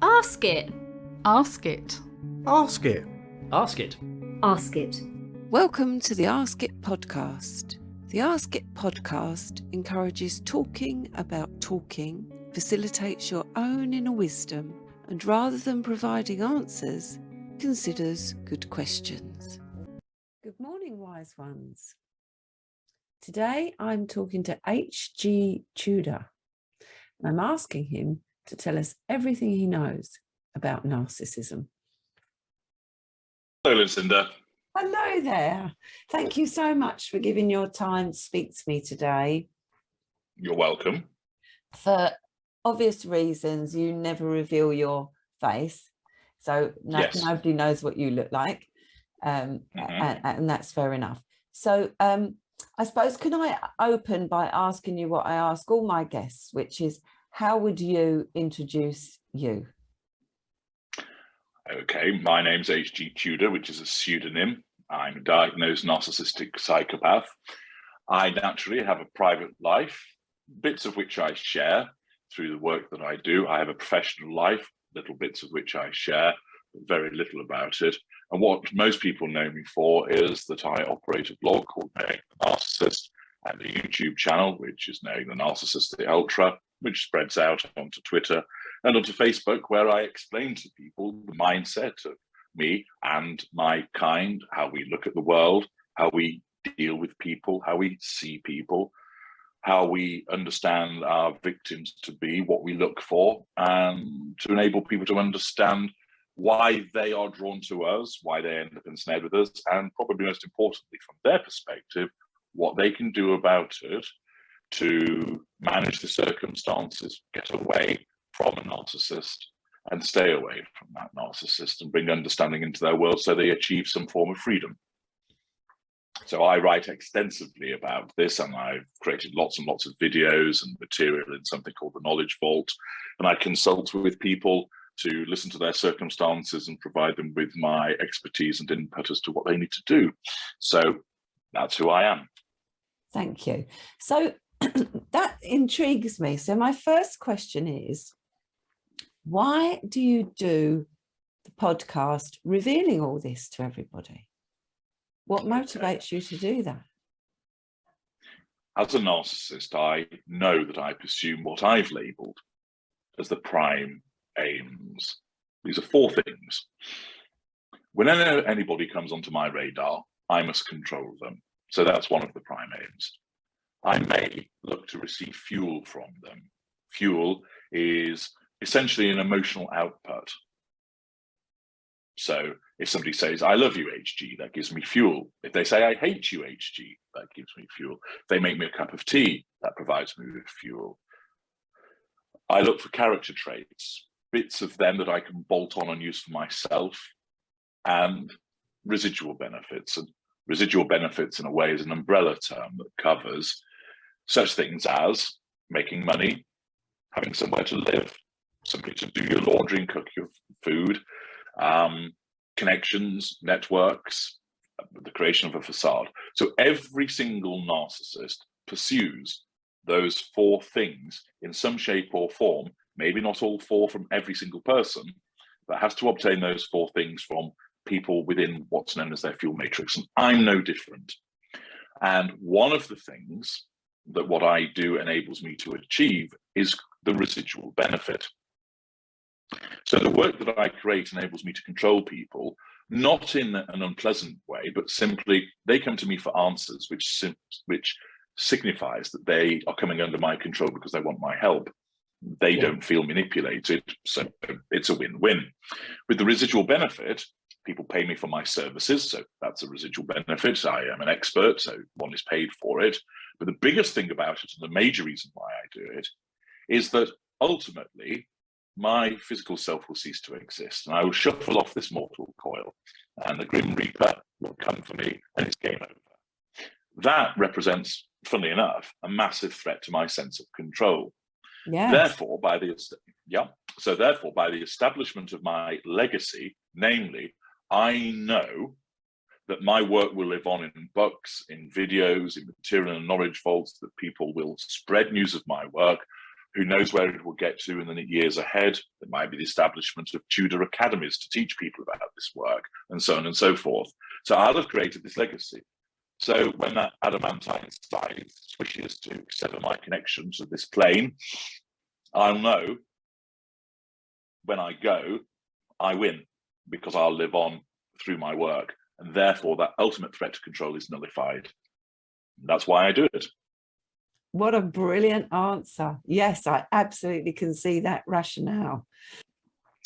Ask it. Ask it. Ask it. Ask it. Ask it. Welcome to the Ask It podcast. The Ask It podcast encourages talking about talking, facilitates your own inner wisdom, and rather than providing answers, considers good questions. Good morning, wise ones. Today I'm talking to HG Tudor, and I'm asking him to tell us everything he knows about narcissism. Hello, Lucinda. Hello there. Thank you so much for giving your time to speak to me today. You're welcome. For obvious reasons, you never reveal your face, so Yes. nobody knows what you look like, and that's fair enough. So I suppose, can I open by asking you what I ask all my guests, which is, how would you introduce you? Okay, my name's HG Tudor, which is a pseudonym. I'm a diagnosed narcissistic psychopath. I naturally have a private life, bits of which I share through the work that I do. I have a professional life, little bits of which I share, but very little about it. And what most people know me for is that I operate a blog called Knowing the Narcissist, and a YouTube channel, which is Knowing the Narcissist the Ultra, which spreads out onto Twitter and onto Facebook, where I explain to people the mindset of me and my kind, how we look at the world, how we deal with people, how we see people, how we understand our victims to be, what we look for, and to enable people to understand why they are drawn to us, why they end up ensnared with us, and probably most importantly, from their perspective, what they can do about it to manage the circumstances, get away from a narcissist and stay away from that narcissist and bring understanding into their world so they achieve some form of freedom. So I write extensively about this, and I've created lots and lots of videos and material in something called the Knowledge Vault, and I consult with people to listen to their circumstances and provide them with my expertise and input as to what they need to do. So that's who I am. Thank you. So that intrigues me. So my first question is, why do you do the podcast revealing all this to everybody? What motivates you to do that? As a narcissist, I know that I pursue what I've labelled as the prime aims. These are four things. Whenever anybody comes onto my radar, I must control them. So that's one of the prime aims. I may look to receive fuel from them. Fuel is essentially an emotional output. So if somebody says, I love you, HG, that gives me fuel. If they say, I hate you, HG, that gives me fuel. If they make me a cup of tea, that provides me with fuel. I look for character traits, bits of them that I can bolt on and use for myself, and residual benefits. And residual benefits, in a way, is an umbrella term that covers such things as making money, having somewhere to live, somebody to do your laundry and cook your food, connections, networks, the creation of a facade. So every single narcissist pursues those four things in some shape or form, maybe not all four from every single person, but has to obtain those four things from people within what's known as their fuel matrix. And I'm no different. And one of the things that what I do enables me to achieve is the residual benefit. So the work that I create enables me to control people, not in an unpleasant way, but simply they come to me for answers, which signifies that they are coming under my control because they want my help. They don't feel manipulated, so it's a win-win. With the residual benefit, people pay me for my services, so that's a residual benefit. I am an expert, so one is paid for it. But the biggest thing about it, and the major reason why I do it, is that ultimately my physical self will cease to exist, and I will shuffle off this mortal coil, and the Grim Reaper will come for me, and it's game over. That represents, funnily enough, a massive threat to my sense of control. Yes. Therefore, by the establishment of my legacy, namely, I know that my work will live on in books, in videos, in material and knowledge vaults, that people will spread news of my work, Who knows where it will get to in the years ahead? There might be the establishment of Tudor academies to teach people about this work, and so on and so forth. So I'll have created this legacy. So when that adamantine side switches to sever my connection to this plane, I'll know when I go, I win, because I'll live on through my work. And therefore, that ultimate threat to control is nullified. That's why I do it. What a brilliant answer. Yes, I absolutely can see that rationale.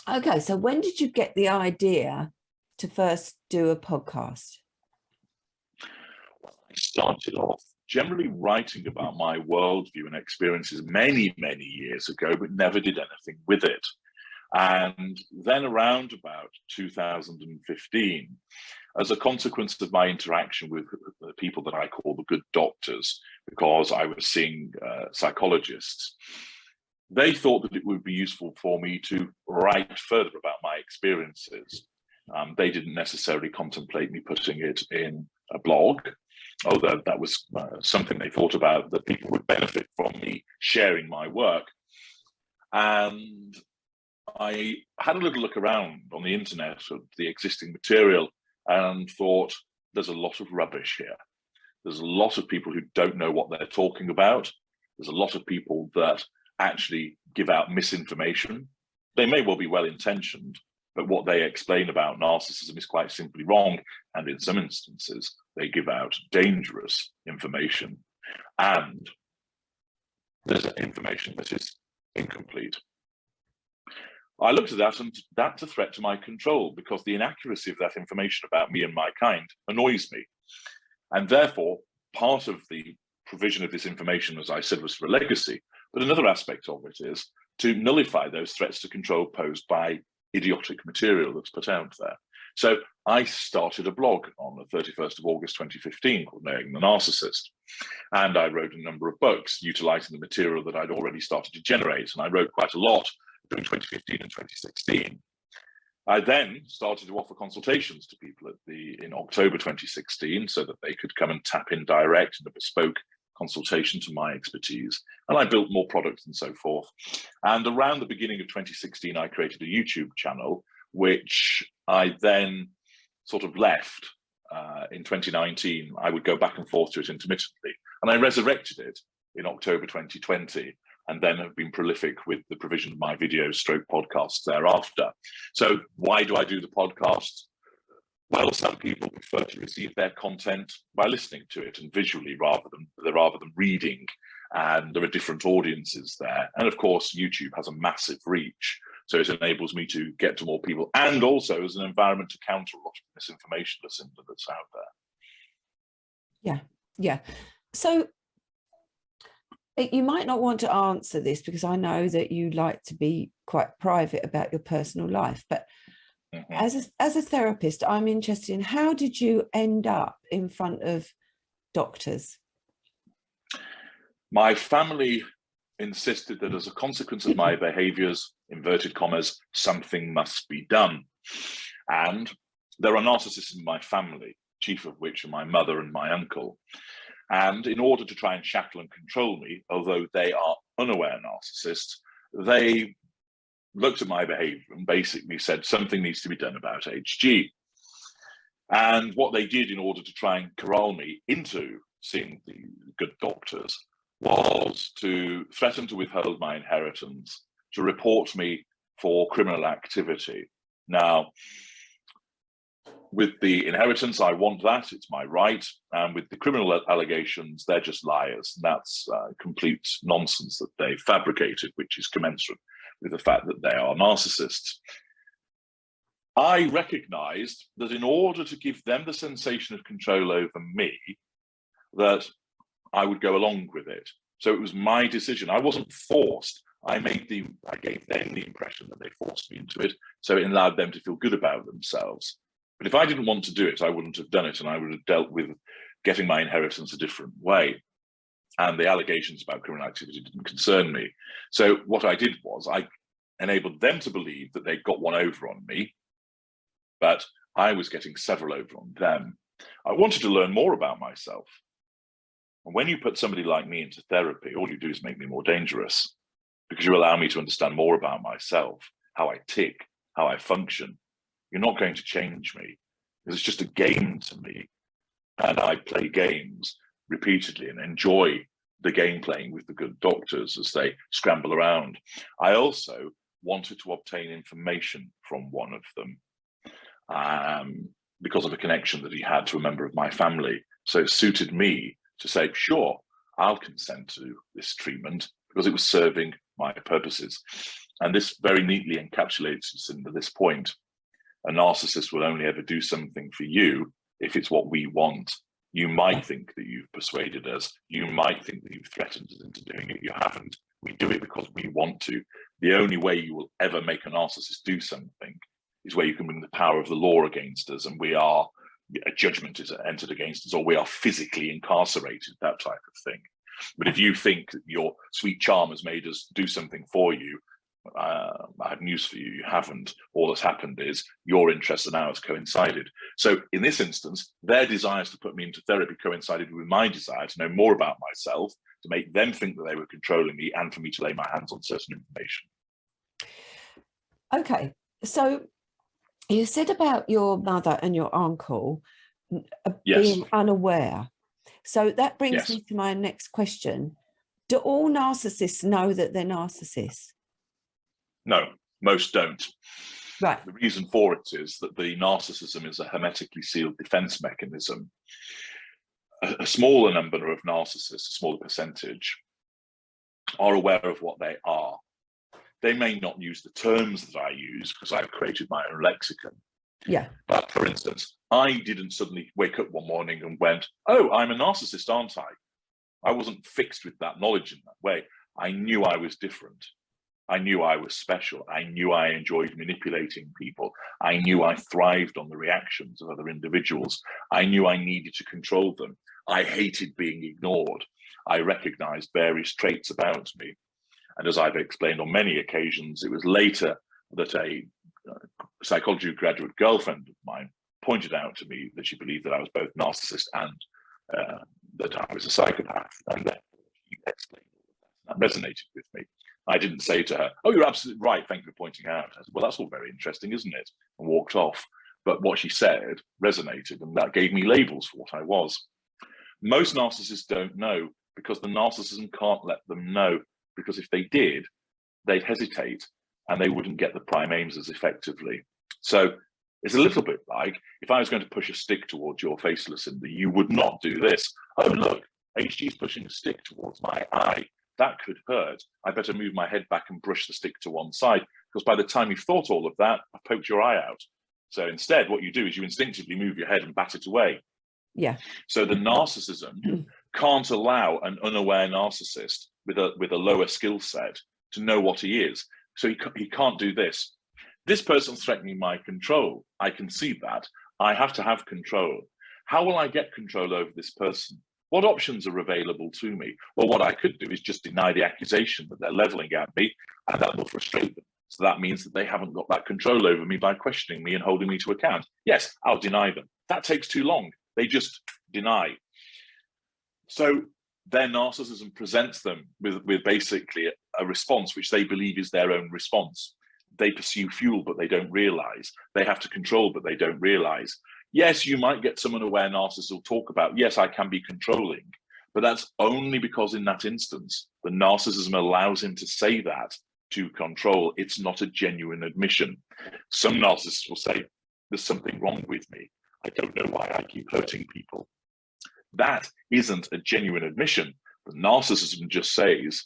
Okay, so when did you get the idea to first do a podcast? I started off generally writing about my worldview and experiences many, many years ago, but never did anything with it. And then around about 2015, as a consequence of my interaction with the people that I call the good doctors, because I was seeing psychologists, they thought that it would be useful for me to write further about my experiences. They didn't necessarily contemplate me putting it in a blog, although that was something they thought about, that people would benefit from me sharing my work. And I had a little look around on the internet of the existing material and thought, there's a lot of rubbish here. There's a lot of people who don't know what they're talking about. There's a lot of people that actually give out misinformation. They may well be well-intentioned, but what they explain about narcissism is quite simply wrong. And in some instances, they give out dangerous information. And there's information that is incomplete. I looked at that, and that's a threat to my control, because the inaccuracy of that information about me and my kind annoys me. And therefore, part of the provision of this information, as I said, was for a legacy. But another aspect of it is to nullify those threats to control posed by idiotic material that's put out there. So I started a blog on the 31st of August 2015 called Knowing the Narcissist. And I wrote a number of books utilizing the material that I'd already started to generate. And I wrote quite a lot during 2015 and 2016. I then started to offer consultations to people in October 2016, so that they could come and tap in direct in a bespoke consultation to my expertise. And I built more products and so forth. And around the beginning of 2016, I created a YouTube channel, which I then sort of left in 2019. I would go back and forth to it intermittently. And I resurrected it in October 2020. And then have been prolific with the provision of my videos stroke podcasts thereafter. So why do I do the podcasts? Well, some people prefer to receive their content by listening to it and visually rather than reading. And there are different audiences there. And of course, YouTube has a massive reach. So it enables me to get to more people, and also as an environment to counter a lot of misinformation that's out there. Yeah. So you might not want to answer this, because I know that you like to be quite private about your personal life, but as a therapist, I'm interested in, how did you end up in front of doctors? My family insisted that as a consequence of my behaviours, inverted commas, something must be done. And there are narcissists in my family, chief of which are my mother and my uncle. And in order to try and shackle and control me, although they are unaware narcissists, they looked at my behavior and basically said something needs to be done about HG. And what they did in order to try and corral me into seeing the good doctors was to threaten to withhold my inheritance, to report me for criminal activity. Now, with the inheritance, I want that, it's my right. And with the criminal allegations, they're just liars. That's complete nonsense that they fabricated, which is commensurate with the fact that they are narcissists. I recognized that in order to give them the sensation of control over me, that I would go along with it. So it was my decision. I wasn't forced. I gave them the impression that they forced me into it. So it allowed them to feel good about themselves. But if I didn't want to do it, I wouldn't have done it, and I would have dealt with getting my inheritance a different way. And the allegations about criminal activity didn't concern me. So what I did was I enabled them to believe that they got one over on me, but I was getting several over on them. I wanted to learn more about myself. And when you put somebody like me into therapy, all you do is make me more dangerous. because you allow me to understand more about myself, how I tick, how I function. You're not going to change me, because it's just a game to me. And I play games repeatedly and enjoy the game playing with the good doctors as they scramble around. I also wanted to obtain information from one of them because of a connection that he had to a member of my family. So it suited me to say, sure, I'll consent to this treatment because it was serving my purposes. And this very neatly encapsulates us into this point. A narcissist will only ever do something for you if it's what we want. You might think that you've persuaded us. You might think that you've threatened us into doing it. You haven't. We do it because we want to. The only way you will ever make a narcissist do something is where you can bring the power of the law against us, and a judgment is entered against us, or we are physically incarcerated, that type of thing. But if you think that your sweet charm has made us do something for you, I have news for you, you haven't. All that's happened is your interests and ours coincided. So in this instance, their desires to put me into therapy coincided with my desire to know more about myself, to make them think that they were controlling me, and for me to lay my hands on certain information. Okay, so you said about your mother and your uncle being unaware. So that brings me to my next question. Do all narcissists know that they're narcissists? No, most don't. Right. The reason for it is that the narcissism is a hermetically sealed defense mechanism. A smaller number of narcissists, a smaller percentage, are aware of what they are. They may not use the terms that I use because I've created my own lexicon. Yeah. But for instance, I didn't suddenly wake up one morning and went, oh, I'm a narcissist, aren't I? I wasn't fixed with that knowledge in that way. I knew I was different. I knew I was special. I knew I enjoyed manipulating people. I knew I thrived on the reactions of other individuals. I knew I needed to control them. I hated being ignored. I recognized various traits about me. And as I've explained on many occasions, it was later that a psychology graduate girlfriend of mine pointed out to me that she believed that I was both narcissist and that I was a psychopath. And then she explained that resonated with me. I didn't say to her, oh, you're absolutely right, thank you for pointing out. I said, well, that's all very interesting, isn't it? And walked off. But what she said resonated, and that gave me labels for what I was. Most narcissists don't know because the narcissism can't let them know, because if they did, they'd hesitate and they wouldn't get the prime aims as effectively. So it's a little bit like if I was going to push a stick towards your face, Lucinda, you would not do this. Oh, look, HG is pushing a stick towards my eye. That could hurt. I better move my head back and brush the stick to one side, because by the time you've thought all of that, I've poked your eye out. So instead, what you do is you instinctively move your head and bat it away. Yeah. So the narcissism can't allow an unaware narcissist with a lower skill set to know what he is. So he can't do this. This person's threatening my control. I can see that. I have to have control. How will I get control over this person? What options are available to me? Well, what I could do is just deny the accusation that they're leveling at me, and that will frustrate them. So that means that they haven't got that control over me by questioning me and holding me to account. Yes, I'll deny them. That takes too long. They just deny. So their narcissism presents them with basically a response which they believe is their own response. They pursue fuel, but they don't realize. They have to control, but they don't realize. Yes, you might get some unaware narcissists who'll talk about, yes, I can be controlling, but that's only because in that instance, the narcissism allows him to say that to control. It's not a genuine admission. Some narcissists will say, there's something wrong with me. I don't know why I keep hurting people. That isn't a genuine admission. The narcissism just says,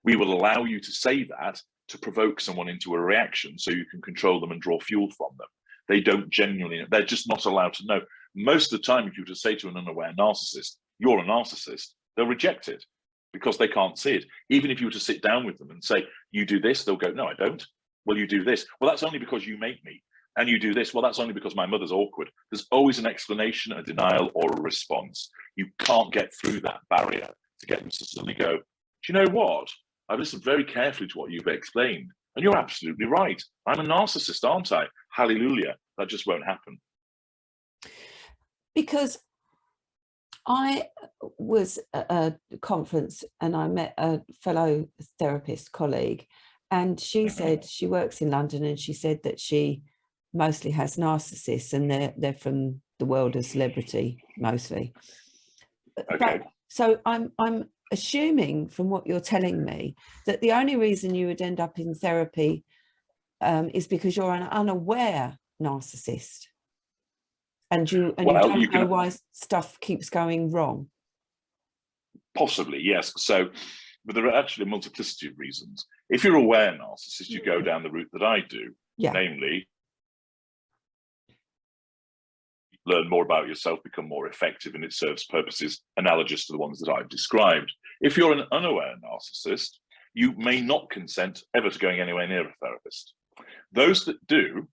we will allow you to say that to provoke someone into a reaction so you can control them and draw fuel from them. They don't genuinely, they're just not allowed to know. Most of the time, if you were to say to an unaware narcissist, you're a narcissist, they'll reject it because they can't see it. Even if you were to sit down with them and say, you do this, they'll go, no, I don't. Well, you do this. Well, that's only because you make me. And you do this. Well, that's only because my mother's awkward. There's always an explanation, a denial, or a response. You can't get through that barrier to get them to suddenly go, do you know what? I've listened very carefully to what you've explained. And you're absolutely right. I'm a narcissist, aren't I? Hallelujah. That just won't happen. Because I was at a conference and I met a fellow therapist colleague, and she said she works in London, and she said that she mostly has narcissists, and they're from the world of celebrity mostly. Okay. So I'm assuming from what you're telling me that the only reason you would end up in therapy is because you're an unaware narcissist, and you don't know why stuff keeps going wrong. Possibly, yes. So, but there are actually a multiplicity of reasons. If you're aware narcissist, you go down the route that I do, namely, learn more about yourself, become more effective, and it serves purposes analogous to the ones that I've described. If you're an unaware narcissist, you may not consent ever to going anywhere near a therapist. Those that do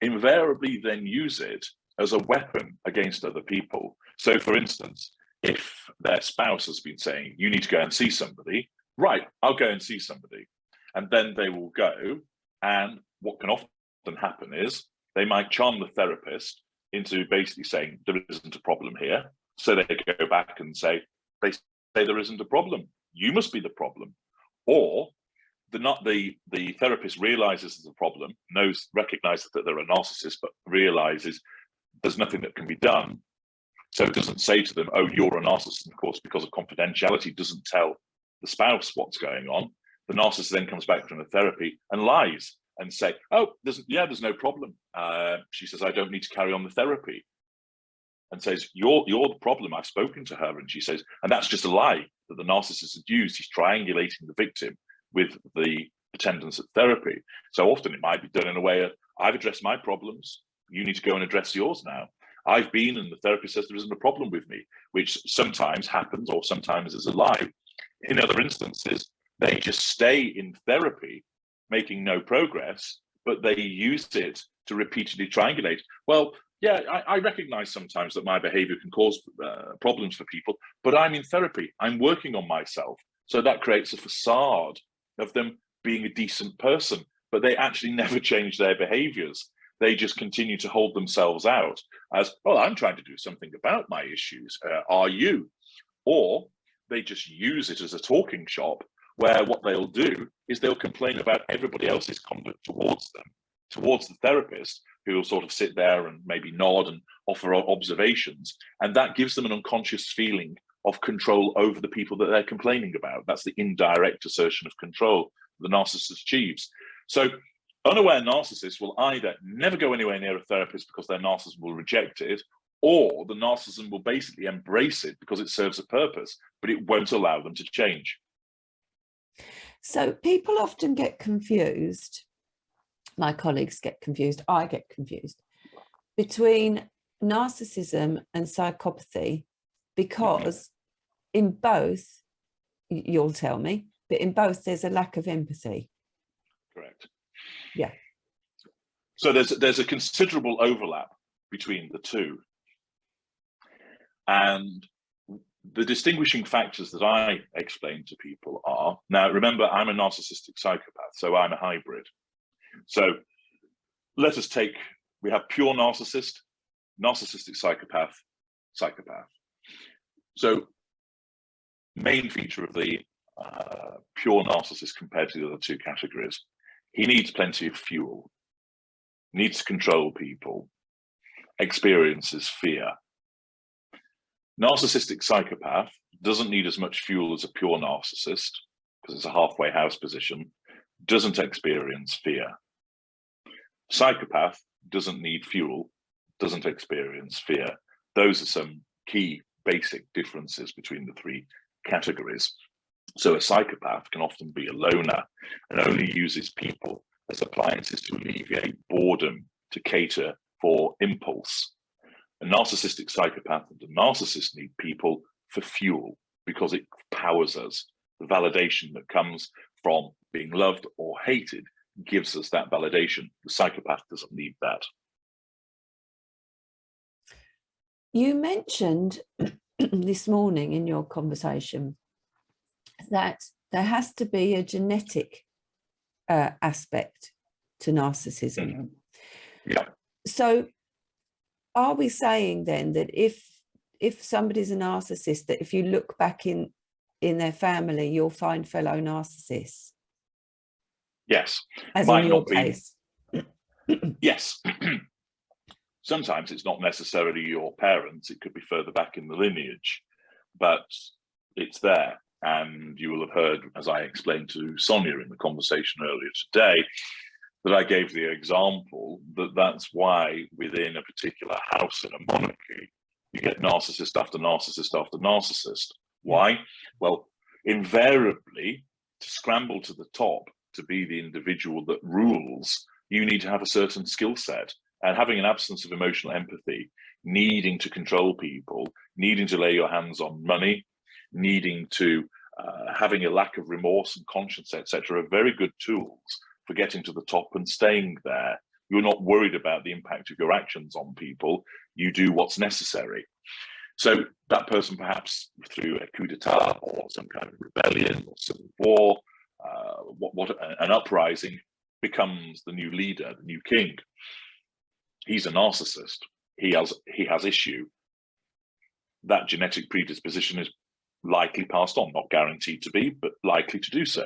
invariably then use it as a weapon against other people. So, for instance, if their spouse has been saying, you need to go and see somebody, right, I'll go and see somebody. And then they will go, and what can often happen is they might charm the therapist into basically saying there isn't a problem here. So they go back and say there isn't a problem. You must be the problem. Or the therapist realizes there's a problem, recognizes that they're a narcissist, but realizes there's nothing that can be done. So it doesn't say to them, oh, you're a narcissist. And of course, because of confidentiality, doesn't tell the spouse what's going on. The narcissist then comes back from the therapy and lies and say, oh, there's no problem. She says, I don't need to carry on the therapy. And says, you're the problem. I've spoken to her. And she says, and that's just a lie that the narcissist has used. He's triangulating the victim with the attendance at therapy. So often it might be done in a way of, I've addressed my problems. You need to go and address yours now. I've been, and the therapist says there isn't a problem with me, which sometimes happens or sometimes is a lie. In other instances, they just stay in therapy, making no progress, but they use it to repeatedly triangulate. Well, yeah, I recognize sometimes that my behavior can cause problems for people, but I'm in therapy. I'm working on myself. So that creates a facade of them being a decent person, but they actually never change their behaviors. They just continue to hold themselves out as, well, I'm trying to do something about my issues. Are you? Or they just use it as a talking shop, where what they'll do is they'll complain about everybody else's conduct towards them, towards the therapist, who will sort of sit there and maybe nod and offer observations. And that gives them an unconscious feeling of control over the people that they're complaining about. That's the indirect assertion of control the narcissist achieves. So unaware narcissists will either never go anywhere near a therapist because their narcissism will reject it, or the narcissism will basically embrace it because it serves a purpose, but it won't allow them to change. So people often get confused, my colleagues get confused, I get confused, between narcissism and psychopathy, because in both, you'll tell me, but in both there's a lack of empathy. Correct. Yeah. So there's a considerable overlap between the two. And the distinguishing factors that I explain to people are, now remember, I'm a narcissistic psychopath, so I'm a hybrid. So let us take, we have pure narcissist, narcissistic psychopath, psychopath. So main feature of the pure narcissist compared to the other two categories, he needs plenty of fuel, needs to control people, experiences fear. Narcissistic psychopath doesn't need as much fuel as a pure narcissist, because it's a halfway house position, doesn't experience fear. Psychopath doesn't need fuel, doesn't experience fear. Those are some key basic differences between the three categories. So a psychopath can often be a loner and only uses people as appliances to alleviate boredom, to cater for impulse. A narcissistic psychopath and a narcissist need people for fuel because it powers us. The validation that comes from being loved or hated gives us that validation. The psychopath doesn't need that. You mentioned this morning in your conversation that there has to be a genetic aspect to narcissism. Yeah. So are we saying then that if if somebody's a narcissist, that if you look back in their family, you'll find fellow narcissists? Yes. As Might in your not be. case. Yes. Sometimes it's not necessarily your parents, it could be further back in the lineage, but it's there. And you will have heard, as I explained to Sonia in the conversation earlier today, that I gave the example that that's why within a particular house in a monarchy, you get narcissist after narcissist after narcissist. Why? Well, invariably, to scramble to the top, to be the individual that rules, you need to have a certain skill set. And having an absence of emotional empathy, needing to control people, needing to lay your hands on money, needing to having a lack of remorse and conscience, etc., are very good tools for getting to the top and staying there. You're not worried about the impact of your actions on people. You do what's necessary. So that person, perhaps through a coup d'etat or some kind of rebellion or civil war, an uprising, becomes the new leader, the new king. He's a narcissist. He has issue. That genetic predisposition is likely passed on, not guaranteed to be, but likely to do so.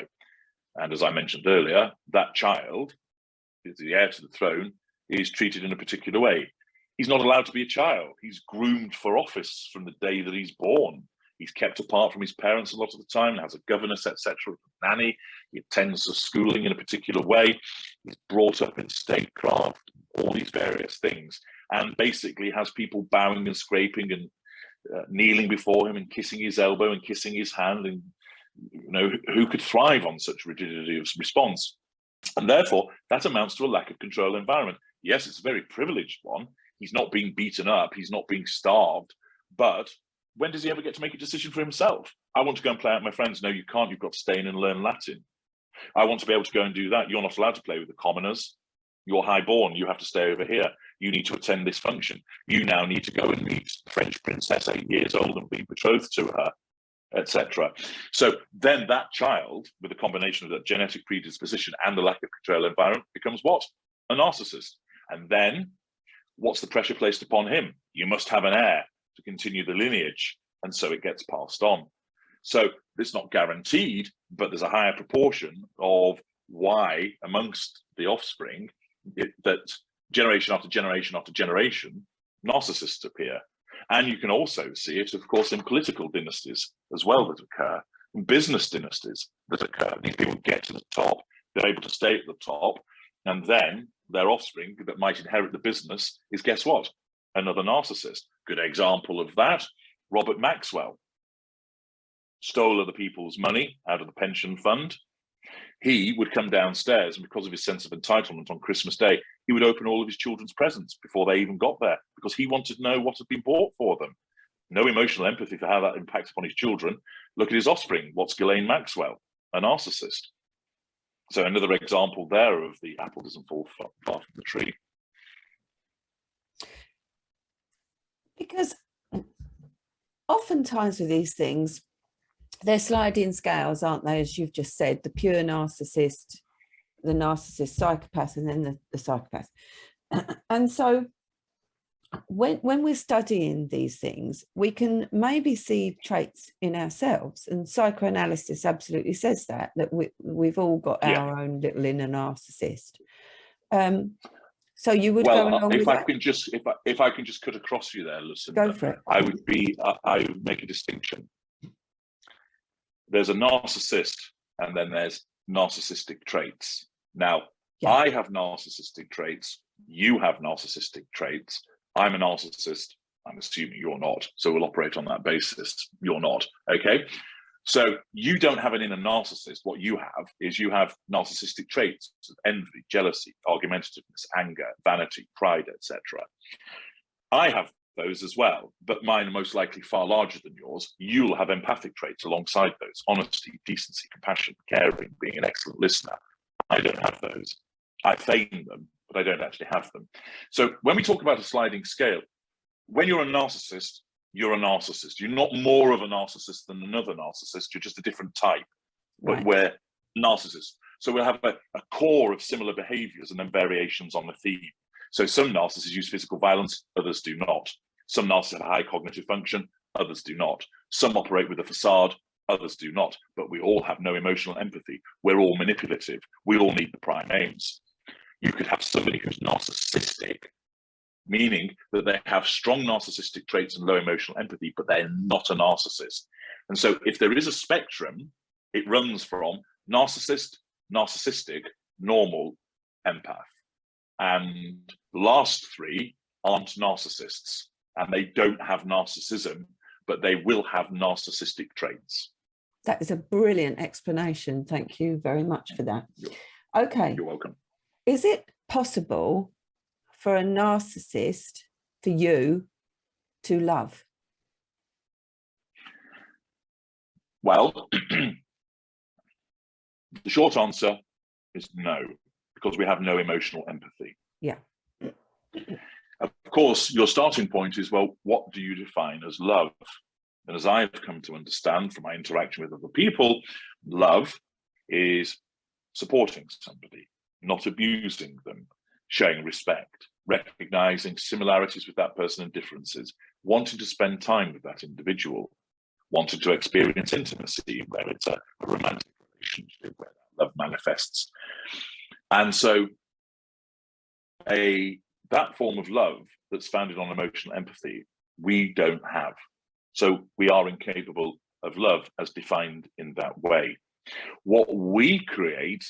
And as I mentioned earlier, that child, is the heir to the throne, is treated in a particular way. He's not allowed to be a child. He's groomed for office from the day that he's born. He's kept apart from his parents a lot of the time, has a governess, etc., nanny. He attends the schooling in a particular way. He's brought up in statecraft, all these various things, and basically has people bowing and scraping and kneeling before him and kissing his elbow and kissing his hand. And you know, who could thrive on such rigidity of response? And therefore, that amounts to a lack of control environment. Yes, it's a very privileged one. He's not being beaten up. He's not being starved. But when does he ever get to make a decision for himself? I want to go and play out with my friends. No, you can't. You've got to stay in and learn Latin. I want to be able to go and do that. You're not allowed to play with the commoners. You're highborn. You have to stay over here. You need to attend this function. You now need to go and meet the French princess, 8 years old, and be betrothed to her, etc. So then that child, with a combination of that genetic predisposition and the lack of control environment, becomes what? A narcissist. And then what's the pressure placed upon him? You must have an heir to continue the lineage. And so it gets passed on. So it's not guaranteed, but there's a higher proportion of why amongst the offspring that generation after generation after generation, narcissists appear. And you can also see it, of course, in political dynasties as well that occur, in business dynasties that occur. These people get to the top, they're able to stay at the top, and then their offspring that might inherit the business is, guess what? Another narcissist. Good example of that, Robert Maxwell. Stole other people's money out of the pension fund. He would come downstairs, and because of his sense of entitlement on Christmas Day, he would open all of his children's presents before they even got there, because he wanted to know what had been bought for them. No emotional empathy for how that impacts upon his children. Look at his offspring. What's Ghislaine Maxwell? A narcissist. So another example there of the apple doesn't fall far from the tree. Because oftentimes with these things, they're sliding scales, aren't they? As you've just said, the pure narcissist, the narcissist psychopath, and then the psychopath. And so when we're studying these things, we can maybe see traits in ourselves. And psychoanalysis absolutely says that we've all got our own little inner narcissist. So you would go along with that? If I can just cut across you there, Lucinda, go for it. I would make a distinction. There's a narcissist, and then there's narcissistic traits. Now, yeah. I have narcissistic traits. You have narcissistic traits. I'm a narcissist. I'm assuming you're not. So we'll operate on that basis. You're not. Okay. So you don't have an inner narcissist. What you have is you have narcissistic traits: envy, jealousy, argumentativeness, anger, vanity, pride, etc. I have those as well, but mine are most likely far larger than yours. You'll have empathic traits alongside those: honesty, decency, compassion, caring, being an excellent listener. I don't have those. I feign them, but I don't actually have them. So when we talk about a sliding scale, when you're a narcissist, you're a narcissist. You're not more of a narcissist than another narcissist. You're just a different type, but we're narcissists. So we'll have a core of similar behaviors and then variations on the theme. So some narcissists use physical violence, others do not. Some narcissists have a high cognitive function, others do not. Some operate with a facade, others do not. But we all have no emotional empathy. We're all manipulative. We all need the prime aims. You could have somebody who's narcissistic, meaning that they have strong narcissistic traits and low emotional empathy, but they're not a narcissist. And so if there is a spectrum, it runs from narcissist, narcissistic, normal, empath. And the last three aren't narcissists, and they don't have narcissism, but they will have narcissistic traits. That is a brilliant explanation. Thank you very much for that. Okay. You're welcome. Is it possible for a narcissist, for you, to love? Well, the short answer is no, because we have no emotional empathy. Yeah. Of course, your starting point is, well, what do you define as love? And as I've come to understand from my interaction with other people, love is supporting somebody, not abusing them, showing respect, recognizing similarities with that person and differences, wanting to spend time with that individual, wanting to experience intimacy where it's a romantic relationship, where that love manifests. And so that form of love that's founded on emotional empathy, we don't have. So we are incapable of love as defined in that way. What we create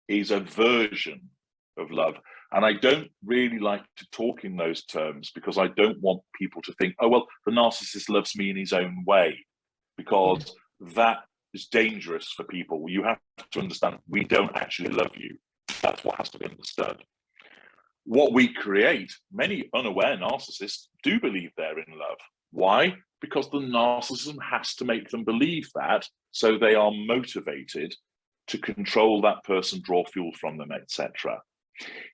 is a version of love. And I don't really like to talk in those terms, because I don't want people to think, oh, well, the narcissist loves me in his own way, because that is dangerous for people. You have to understand, we don't actually love you. That's what has to be understood. What we create, many unaware narcissists do believe they're in love. Why? Because the narcissism has to make them believe that, so they are motivated to control that person, draw fuel from them, etc.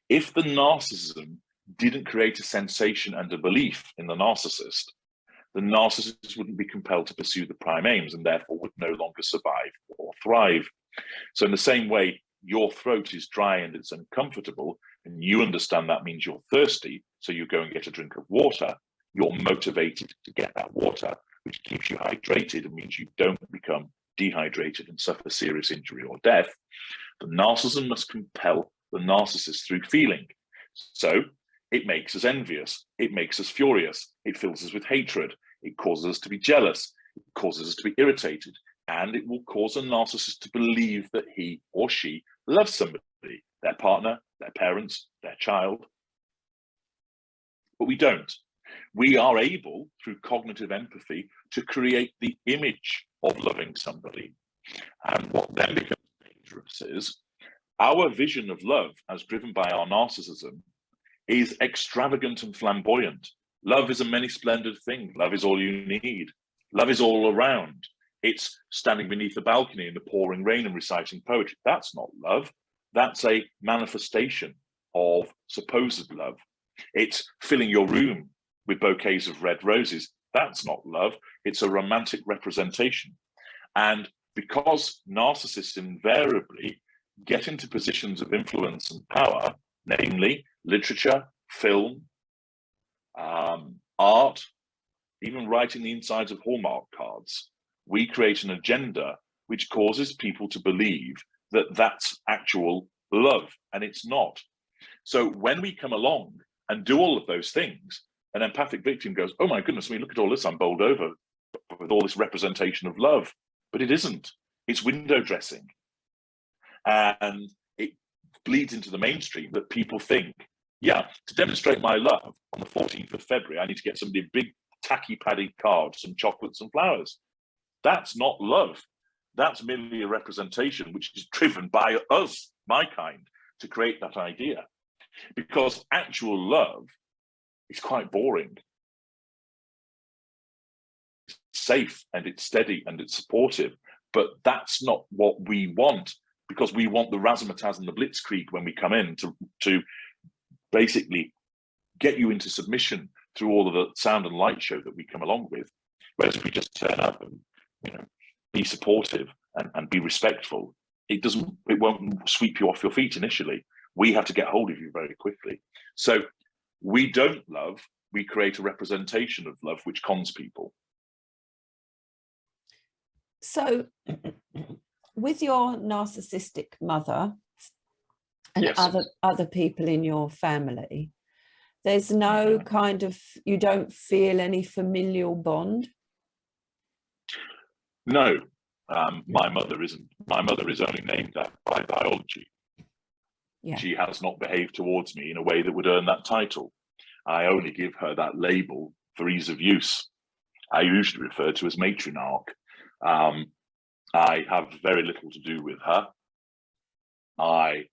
If the narcissism didn't create a sensation and a belief in the narcissist wouldn't be compelled to pursue the prime aims, and therefore would no longer survive or thrive. So in the same way, your throat is dry and it's uncomfortable, and you understand that means you're thirsty, so you go and get a drink of water. You're motivated to get that water, which keeps you hydrated and means you don't become dehydrated and suffer serious injury or death. The narcissism must compel the narcissist through feeling. So it makes us envious, it makes us furious, it fills us with hatred, it causes us to be jealous, it causes us to be irritated, and it will cause a narcissist to believe that he or she loves somebody, their partner, their parents, their child. But we don't. We are able, through cognitive empathy, to create the image of loving somebody. And what then becomes dangerous is our vision of love, as driven by our narcissism, is extravagant and flamboyant. Love is a many splendid thing. Love is all you need. Love is all around. It's standing beneath the balcony in the pouring rain and reciting poetry. That's not love. That's a manifestation of supposed love. It's filling your room with bouquets of red roses. That's not love. It's a romantic representation. And because narcissists invariably get into positions of influence and power, namely literature, film, art, even writing the insides of Hallmark cards, we create an agenda which causes people to believe that that's actual love, and it's not. So when we come along and do all of those things, an empathic victim goes, oh my goodness me, look at all this, I'm bowled over with all this representation of love. But it isn't. It's window dressing. And it bleeds into the mainstream that people think, yeah, to demonstrate my love on the 14th of February, I need to get somebody a big tacky padded card, some chocolates and flowers. That's not love. That's merely a representation which is driven by us, my kind, to create that idea. Because actual love is quite boring. It's safe and it's steady and it's supportive, but that's not what we want, because we want the razzmatazz and the blitzkrieg when we come in to basically get you into submission through all of the sound and light show that we come along with. Whereas if we just turn up and, you know, be supportive and be respectful, it won't sweep you off your feet initially. We have to get hold of you very quickly. So we don't love, we create a representation of love which cons people. So with your narcissistic mother and Yes. other people in your family, there's no kind of, you don't feel any familial bond? No, my mother isn't. My mother is only named that by biology. Yeah. She has not behaved towards me in a way that would earn that title. I only give her that label for ease of use. I usually refer to as matriarch. I have very little to do with her. I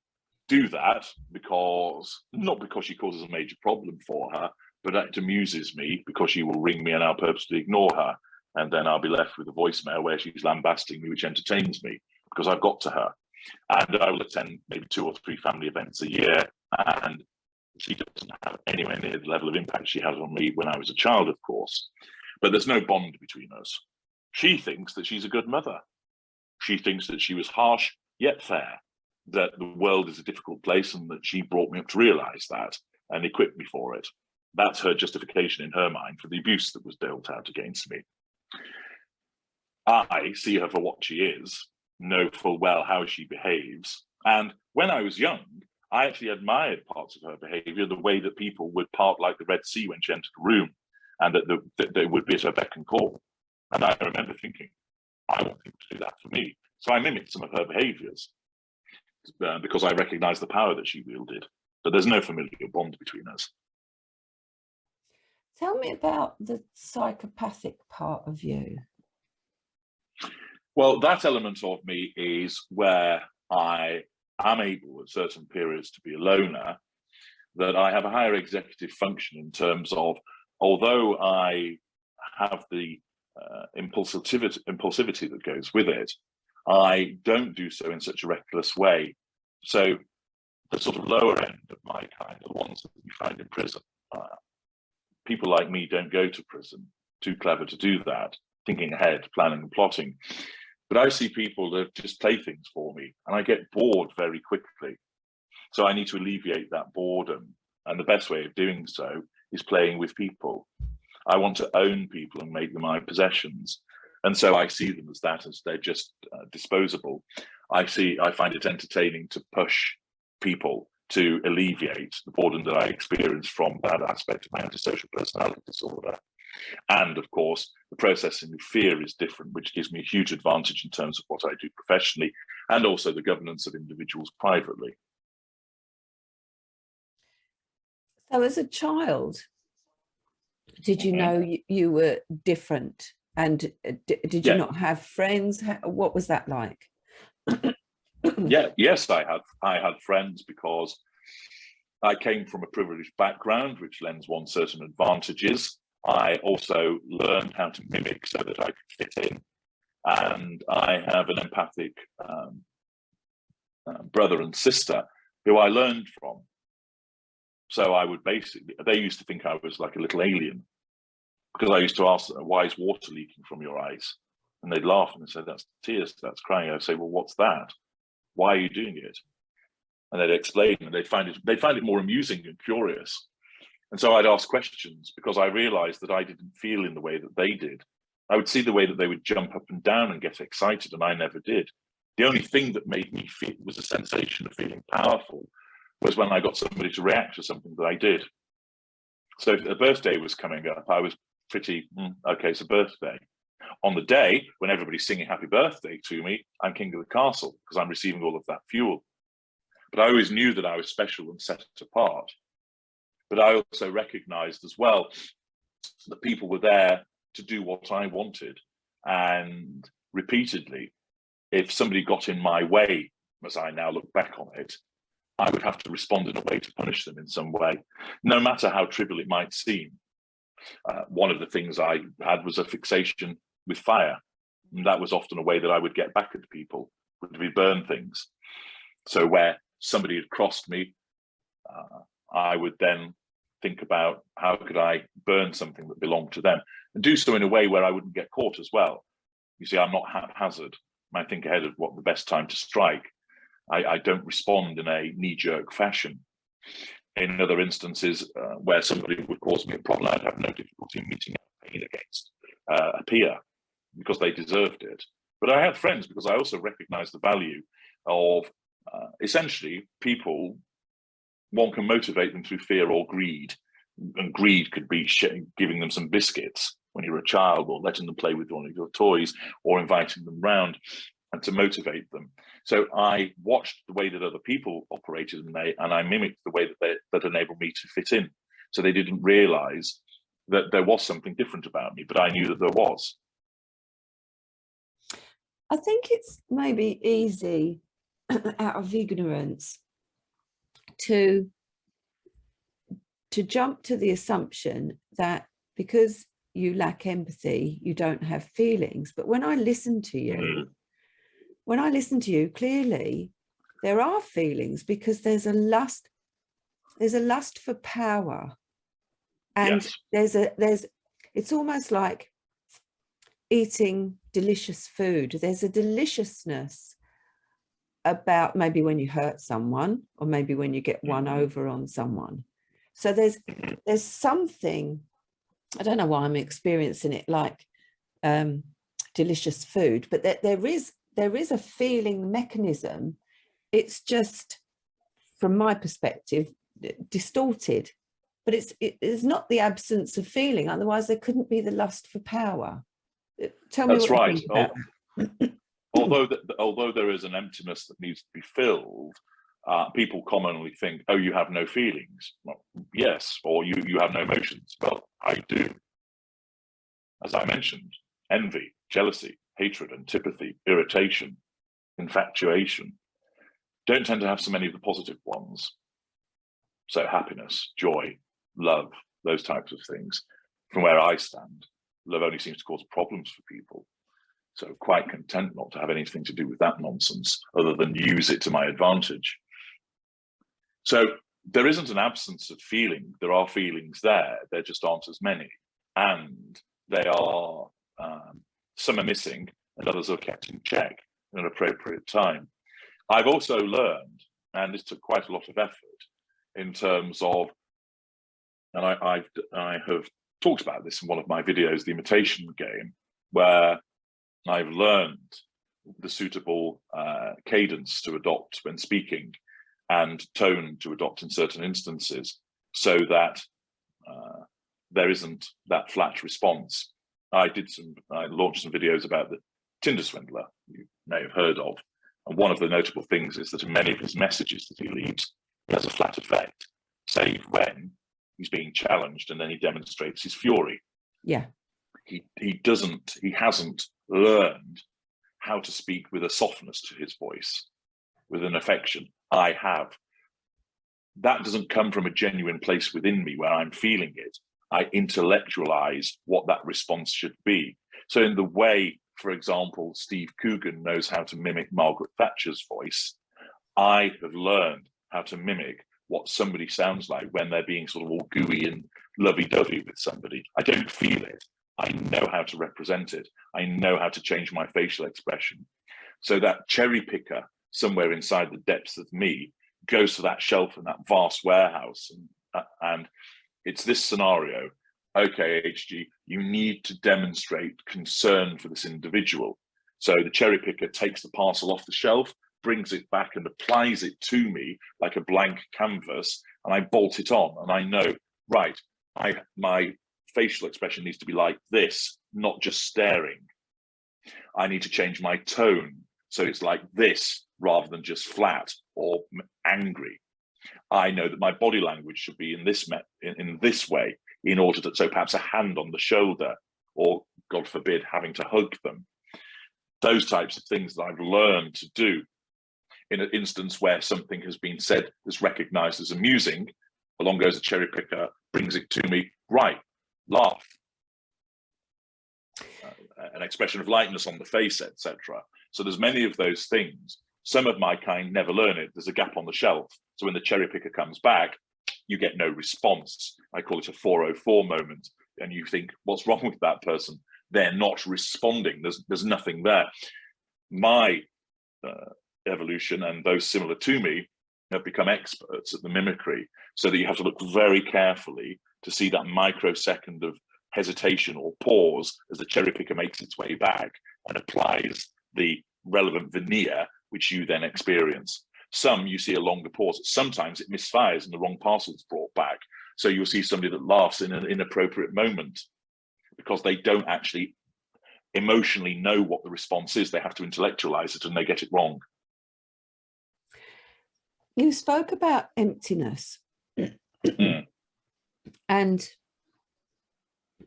do that because, not because she causes a major problem for her, but it amuses me because she will ring me and I'll purposely ignore her. And then I'll be left with a voicemail where she's lambasting me, which entertains me because I've got to her. And I will attend maybe 2 or 3 family events a year, and she doesn't have anywhere near the level of impact she had on me when I was a child, of course. But there's no bond between us. She thinks that she's a good mother. She thinks that she was harsh yet fair, that the world is a difficult place, and that she brought me up to realize that and equipped me for it. That's her justification in her mind for the abuse that was dealt out against me. I see her for what she is, know full well how she behaves. And when I was young, I actually admired parts of her behavior, the way that people would part like the Red Sea when she entered a room, and that they would be at her beck and call. And I remember thinking, I want people to do that for me. So I mimicked some of her behaviors because I recognized the power that she wielded. But there's no familial bond between us. Tell me about the psychopathic part of you. Well, that element of me is where I am able at certain periods to be a loner, that I have a higher executive function in terms of, although I have the impulsivity that goes with it, I don't do so in such a reckless way. So the sort of lower end of my kind are the ones that you find in prison. People like me don't go to prison, too clever to do that, thinking ahead, planning and plotting. But I see people that just play things for me, and I get bored very quickly. So I need to alleviate that boredom. And the best way of doing so is playing with people. I want to own people and make them my possessions. And so I see them as that, as they're just disposable. I find it entertaining to push people to alleviate the boredom that I experience from that aspect of my antisocial personality disorder. And of course, the processing of fear is different, which gives me a huge advantage in terms of what I do professionally, and also the governance of individuals privately. So as a child, did you know you were different? And did you not have friends? What was that like? Yes, I had friends because I came from a privileged background, which lends one certain advantages. I also learned how to mimic so that I could fit in. And I have an empathic brother and sister who I learned from. So I would basically, they used to think I was like a little alien, because I used to ask them, why is water leaking from your eyes? And they'd laugh and say, that's tears, that's crying. I'd say, well, what's that? Why are you doing it? And they'd explain, and they'd find it more amusing and curious. And so I'd ask questions because I realized that I didn't feel in the way that they did. I would see the way that they would jump up and down and get excited, and I never did. The only thing that made me feel was a sensation of feeling powerful was when I got somebody to react to something that I did. So if a birthday was coming up, I was pretty, okay, it's a birthday. On the day when everybody's singing happy birthday to me, I'm king of the castle because I'm receiving all of that fuel. But I always knew that I was special and set apart. But I also recognized as well that people were there to do what I wanted. And repeatedly, if somebody got in my way, as I now look back on it, I would have to respond in a way to punish them in some way, no matter how trivial it might seem. One of the things I had was a fixation with fire. And that was often a way that I would get back at people, would be burn things. So where somebody had crossed me, I would then think about how could I burn something that belonged to them, and do so in a way where I wouldn't get caught as well. You see, I'm not haphazard. I think ahead of what the best time to strike. I don't respond in a knee-jerk fashion. In other instances where somebody would cause me a problem, I'd have no difficulty in meeting out pain against a peer because they deserved it. But I had friends because I also recognized the value of essentially people, one can motivate them through fear or greed. And greed could be giving them some biscuits when you're a child, or letting them play with one of your toys, or inviting them round, and to motivate them. So I watched the way that other people operated, and I mimicked the way that enabled me to fit in. So they didn't realize that there was something different about me, but I knew that there was. I think it's maybe easy out of ignorance to jump to the assumption that because you lack empathy, you don't have feelings. But when I listen to you, clearly there are feelings, because there's a lust for power. And yes. it's almost like eating delicious food. There's a deliciousness about maybe when you hurt someone, or maybe when you get one over on someone. So there's something, I don't know why I'm experiencing it like delicious food, but there is a feeling mechanism. It's just, from my perspective, distorted. But it's not the absence of feeling. Otherwise, there couldn't be the lust for power. Tell me what you think about that. Although there is an emptiness that needs to be filled, people commonly think, "Oh, you have no feelings." Well, yes, or you have no emotions. Well, I do. As I mentioned, envy, jealousy, hatred, antipathy, irritation, infatuation. Don't tend to have so many of the positive ones. So happiness, joy, love, those types of things. From where I stand, love only seems to cause problems for people. So quite content not to have anything to do with that nonsense, other than use it to my advantage. So there isn't an absence of feeling. There are feelings there. There just aren't as many. And they are, some are missing and others are kept in check at an appropriate time. I've also learned, and this took quite a lot of effort, in terms of, and I have talked about this in one of my videos, The Imitation Game, where I've learned the suitable cadence to adopt when speaking and tone to adopt in certain instances, so that there isn't that flat response. I launched some videos about the Tinder swindler you may have heard of. And one of the notable things is that in many of his messages that he leaves, he has a flat effect, save when he's being challenged and then he demonstrates his fury. Yeah. He hasn't learned how to speak with a softness to his voice, with an affection. I have. That doesn't come from a genuine place within me where I'm feeling it. I intellectualize what that response should be. So in the way, for example, Steve Coogan knows how to mimic Margaret Thatcher's voice, I have learned how to mimic what somebody sounds like when they're being sort of all gooey and lovey-dovey with somebody. I don't feel it. I know how to represent it. I know how to change my facial expression. So that cherry picker somewhere inside the depths of me goes to that shelf in that vast warehouse, and it's this scenario. Okay, HG, you need to demonstrate concern for this individual. So the cherry picker takes the parcel off the shelf, brings it back and applies it to me like a blank canvas, and I bolt it on, and I know, right, my facial expression needs to be like this, not just staring. I need to change my tone, so it's like this rather than just flat or angry. I know that my body language should be in this way, in order to, so perhaps a hand on the shoulder, or God forbid, having to hug them. Those types of things that I've learned to do. In an instance where something has been said that's recognized as amusing, along goes a cherry picker, brings it to me, right, laugh. An expression of lightness on the face, etc. So there's many of those things. Some of my kind never learn it. There's a gap on the shelf. So when the cherry picker comes back, you get no response. I call it a 404 moment. And you think, what's wrong with that person? They're not responding. There's nothing there. My evolution, and those similar to me, have become experts at the mimicry, so that you have to look very carefully to see that microsecond of hesitation or pause as the cherry picker makes its way back and applies the relevant veneer, which you then experience. Some you see a longer pause. Sometimes it misfires and the wrong parcel is brought back. So you'll see somebody that laughs in an inappropriate moment because they don't actually emotionally know what the response is. They have to intellectualize it and they get it wrong. You spoke about emptiness. And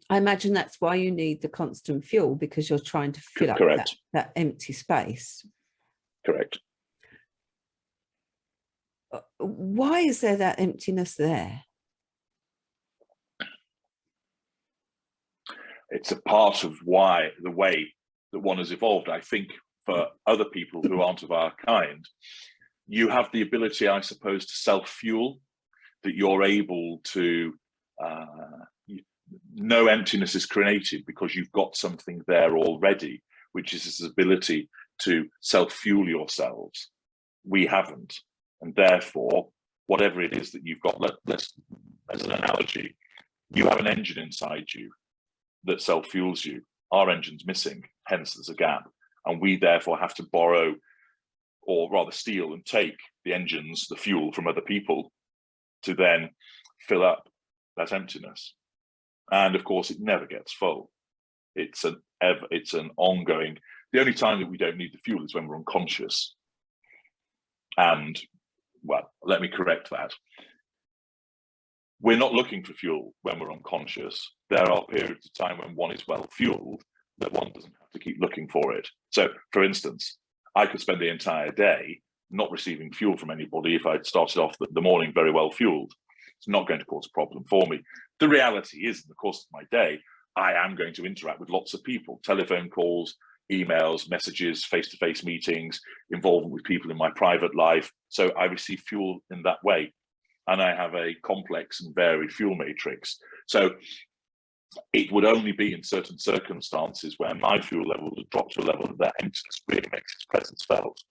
I imagine that's why you need the constant fuel, because you're trying to fill up that empty space. Correct. Why is there that emptiness there? It's a part of why the way that one has evolved. I think for other people who aren't of our kind, you have the ability, I suppose, to self-fuel, that you're able to, no emptiness is created because you've got something there already, which is this ability to self-fuel yourselves. We haven't. And therefore, whatever it is that you've got, let's, as an analogy, you have an engine inside you that self-fuels you. Our engine's missing, hence there's a gap. And we therefore have to borrow, or rather steal and take the engines, the fuel from other people to then fill up that emptiness. And of course, it never gets full. It's an ongoing, the only time that we don't need the fuel is when we're unconscious. And, well, let me correct that. We're not looking for fuel when we're unconscious. There are periods of time when one is well fueled that one doesn't have to keep looking for it. So, for instance, I could spend the entire day not receiving fuel from anybody if I'd started off the morning very well fueled. It's not going to cause a problem for me. The reality is, in the course of my day, I am going to interact with lots of people, telephone calls, emails, messages, face-to-face meetings, involvement with people in my private life. So I receive fuel in that way. And I have a complex and varied fuel matrix. So it would only be in certain circumstances where my fuel level would drop to a level that emptiness really makes its presence felt.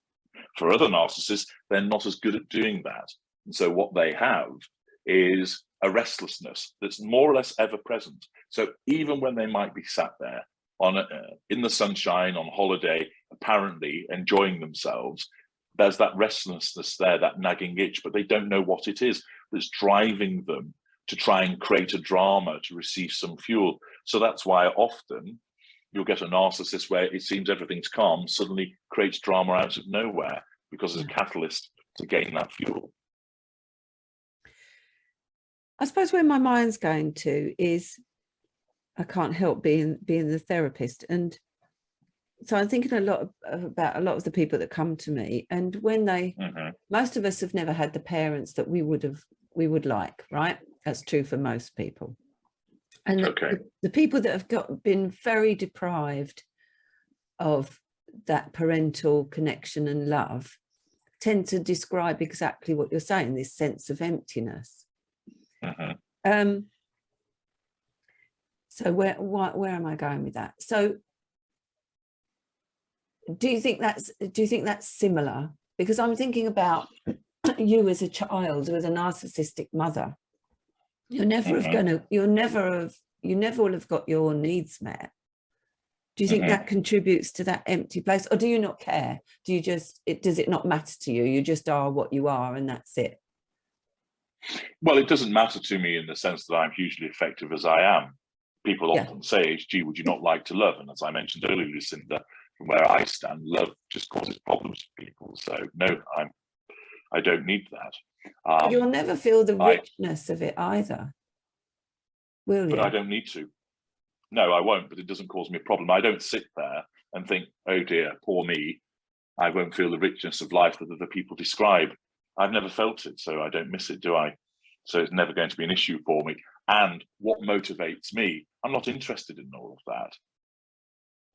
For other narcissists, they're not as good at doing that. And so what they have is a restlessness that's more or less ever present. So even when they might be sat there on in the sunshine, on holiday, apparently enjoying themselves, there's that restlessness there, that nagging itch, but they don't know what it is that's driving them to try and create a drama to receive some fuel. So that's why often you'll get a narcissist where it seems everything's calm, suddenly creates drama out of nowhere because it's a catalyst to gain that fuel. I suppose where my mind's going to is, I can't help being the therapist. And so I'm thinking a lot about a lot of the people that come to me, and when they, most of us have never had the parents that we would like, right? That's true for most people. And the people that have been very deprived of that parental connection and love tend to describe exactly what you're saying, this sense of emptiness. So where am I going with that? So do you think that's similar? Because I'm thinking about you as a child with a narcissistic mother. You never will have got your needs met. Do you think that contributes to that empty place, or do you not care? Do you just, does it not matter to you? You just are what you are and that's it. Well, it doesn't matter to me in the sense that I'm hugely effective as I am. People often say, HG, would you not like to love? And as I mentioned earlier, Lucinda, from where I stand, love just causes problems for people. So no, I don't need that. You'll never feel the richness of it either, will you? But I don't need to. No, I won't, but it doesn't cause me a problem. I don't sit there and think, oh dear, poor me, I won't feel the richness of life that other people describe. I've never felt it, so I don't miss it, do I? So it's never going to be an issue for me. And what motivates me, I'm not interested in all of that.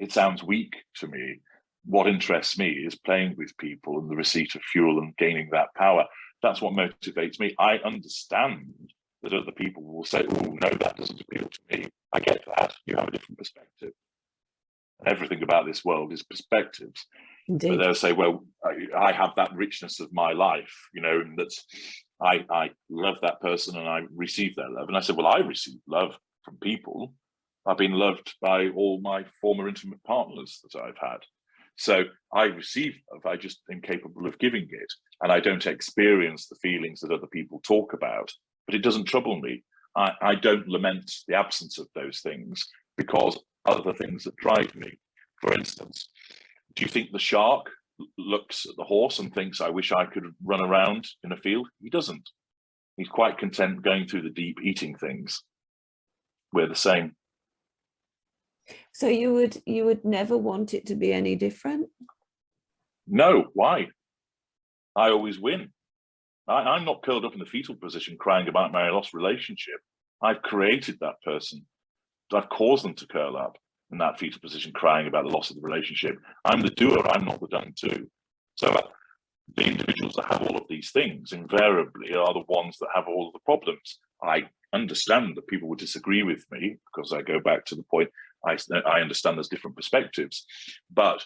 It sounds weak to me. What interests me is playing with people and the receipt of fuel and gaining that power. That's what motivates me. I understand that other people will say, oh, no, that doesn't appeal to me. I get that. You have a different perspective. Everything about this world is perspectives. Indeed. But they'll say, well, I have that richness of my life, you know, and that's, I love that person and I receive their love. And I said, well, I receive love from people. I've been loved by all my former intimate partners that I've had. So I receive love, I just am capable of giving it. And I don't experience the feelings that other people talk about, but it doesn't trouble me. I don't lament the absence of those things because other things that drive me. For instance, do you think the shark looks at the horse and thinks, I wish I could run around in a field? He doesn't. He's quite content going through the deep, eating things. We're the same. So you would never want it to be any different? No, why? I always win. I'm not curled up in the fetal position crying about my lost relationship. I've created that person. I've caused them to curl up in that fetal position crying about the loss of the relationship. I'm the doer, I'm not the done to. So the individuals that have all of these things invariably are the ones that have all of the problems. I understand that people would disagree with me because I go back to the point, I understand there's different perspectives, but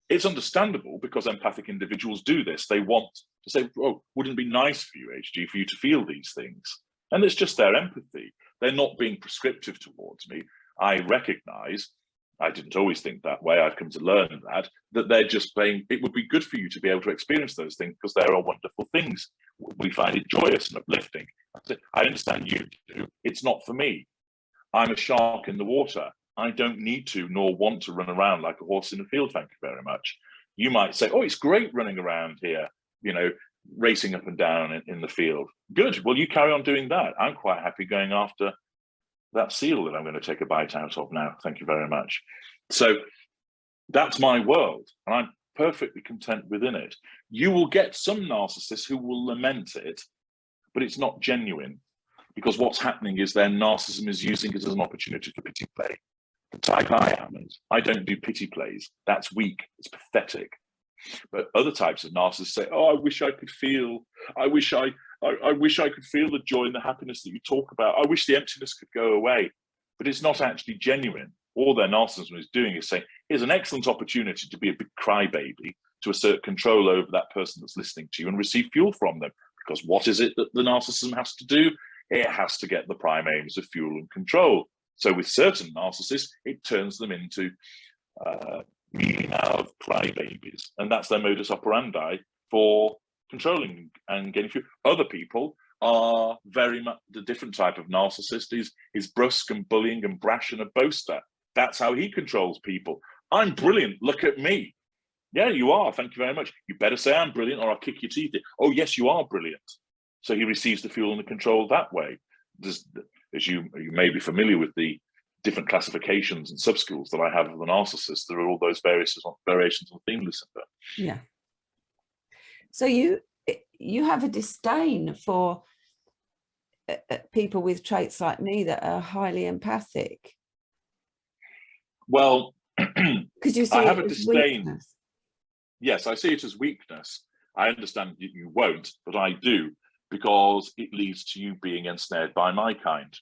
it's understandable because empathic individuals do this. They want to say, oh, wouldn't it be nice for you, HG, for you to feel these things? And it's just their empathy. They're not being prescriptive towards me. I recognize, I didn't always think that way, I've come to learn that they're just saying, it would be good for you to be able to experience those things because they are wonderful things. We find it joyous and uplifting. I understand you do. It's not for me. I'm a shark in the water. I don't need to nor want to run around like a horse in a field, thank you very much. You might say, oh, it's great running around here, you know, racing up and down in the field. Good, well, you carry on doing that. I'm quite happy going after that seal that I'm going to take a bite out of now, thank you very much. So that's my world, and I'm perfectly content within it. You will get some narcissists who will lament it, but it's not genuine, because what's happening is their narcissism is using it as an opportunity for pity play. The type I am is, I don't do pity plays. That's weak, it's pathetic. But other types of narcissists say, oh, I wish I could feel, I wish I could feel the joy and the happiness that you talk about. I wish the emptiness could go away. But it's not actually genuine. All their narcissism is doing is saying, here's an excellent opportunity to be a big crybaby, to assert control over that person that's listening to you and receive fuel from them. Because what is it that the narcissism has to do? It has to get the prime aims of fuel and control. So with certain narcissists, it turns them into meaning out crybabies. And that's their modus operandi for controlling and getting fuel. Other people are very much the different type of narcissist is brusque and bullying and brash and a boaster. That's how he controls people. I'm brilliant, look at me. Yeah, you are, thank you very much. You better say I'm brilliant or I'll kick your teeth in. Oh yes, you are brilliant. So he receives the fuel and the control that way. As you may be familiar with the different classifications and sub-schools that I have of the narcissist, there are all those variations on theme, Lucinda. Yeah. So you have a disdain for people with traits like me that are highly empathic. Well, because you see I have it a as disdain. weakness. Yes, I see it as weakness. I understand you won't, but I do, because it leads to you being ensnared by my kind.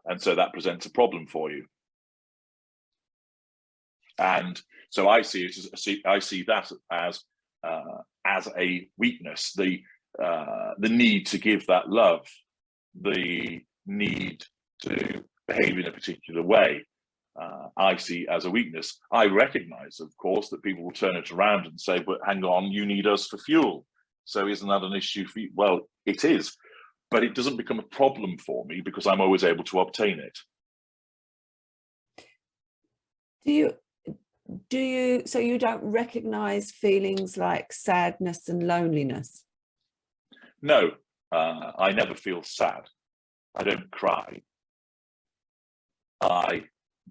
And so that presents a problem for you. And so I see it as, I see that as a weakness, the need to give that love, the need to behave in a particular way, I see as a weakness. I recognize, of course, that people will turn it around and say, but hang on, you need us for fuel. So isn't that an issue for you? Well, it is, but it doesn't become a problem for me because I'm always able to obtain it. So you don't recognize feelings like sadness and loneliness? No, I never feel sad. I don't cry. I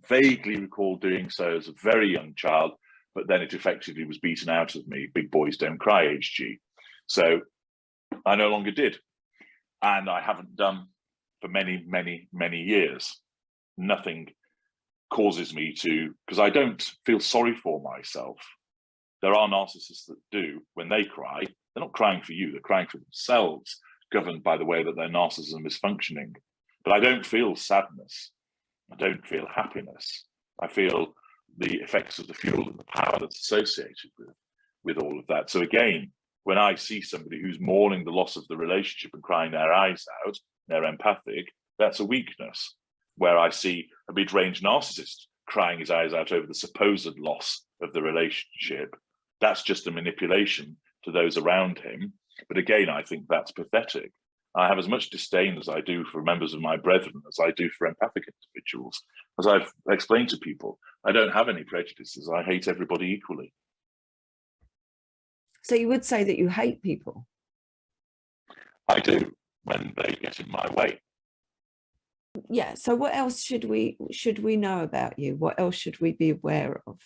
vaguely recall doing so as a very young child, but then it effectively was beaten out of me. Big boys don't cry, HG. So I no longer did. And I haven't done for many, many, many years. Nothing causes me to, because I don't feel sorry for myself. There are narcissists that do. When they cry, they're not crying for you, they're crying for themselves, governed by the way that their narcissism is functioning. But I don't feel sadness. I don't feel happiness. I feel the effects of the fuel and the power that's associated with all of that. So again, when I see somebody who's mourning the loss of the relationship and crying their eyes out, they're empathic, that's a weakness. Where I see a mid-range narcissist crying his eyes out over the supposed loss of the relationship, that's just a manipulation to those around him. But again, I think that's pathetic. I have as much disdain as I do for members of my brethren as I do for empathic individuals. As I've explained to people, I don't have any prejudices. I hate everybody equally. So you would say that you hate people? I do, when they get in my way. Yeah. So what else should we know about you? What else should we be aware of?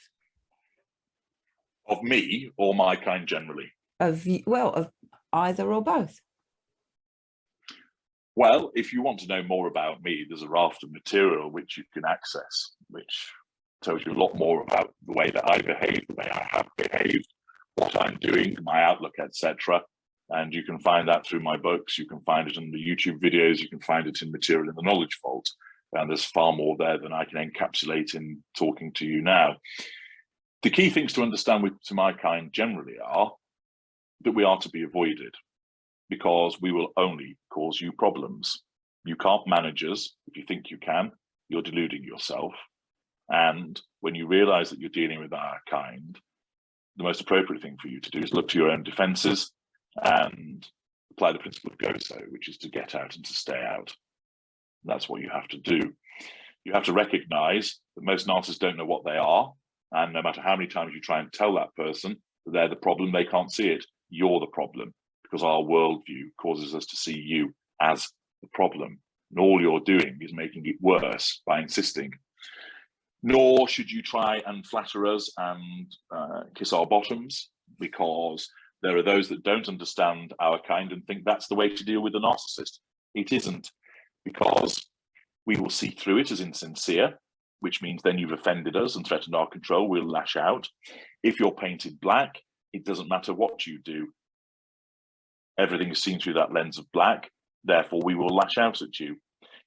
Of me or my kind generally? Of either or both. Well, if you want to know more about me, there's a raft of material which you can access, which tells you a lot more about the way that I behave, the way I have behaved, what I'm doing, my outlook, etc. And you can find that through my books. You can find it in the YouTube videos. You can find it in material in the Knowledge Vault. And there's far more there than I can encapsulate in talking to you now. The key things to understand to my kind generally are that we are to be avoided, because we will only cause you problems. You can't manage us. If you think you can, you're deluding yourself. And when you realize that you're dealing with our kind, the most appropriate thing for you to do is look to your own defenses and apply the principle of go-so, which is to get out and to stay out. That's what you have to do. You have to recognize that most narcissists don't know what they are. And no matter how many times you try and tell that person that they're the problem, they can't see it. You're the problem, because our worldview causes us to see you as the problem. And all you're doing is making it worse by insisting. Nor should you try and flatter us and kiss our bottoms, because there are those that don't understand our kind and think that's the way to deal with a narcissist. It isn't, because we will see through it as insincere, which means then you've offended us and threatened our control. We'll lash out. If you're painted black, it doesn't matter what you do. Everything is seen through that lens of black. Therefore, we will lash out at you.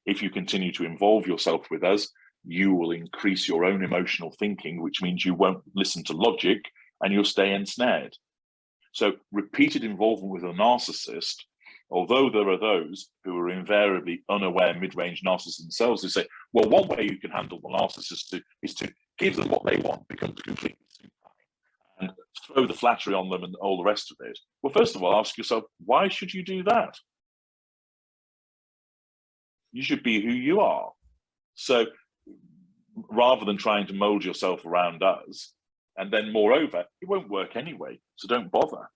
If you continue to involve yourself with us, you will increase your own emotional thinking, which means you won't listen to logic and you'll stay ensnared. So repeated involvement with a narcissist, although there are those who are invariably unaware mid-range narcissists themselves who say, well, one way you can handle the narcissist is to give them what they want, become completely and throw the flattery on them and all the rest of it. Well, first of all, ask yourself, why should you do that? You should be who you are. So rather than trying to mold yourself around us, and then moreover, it won't work anyway, so don't bother.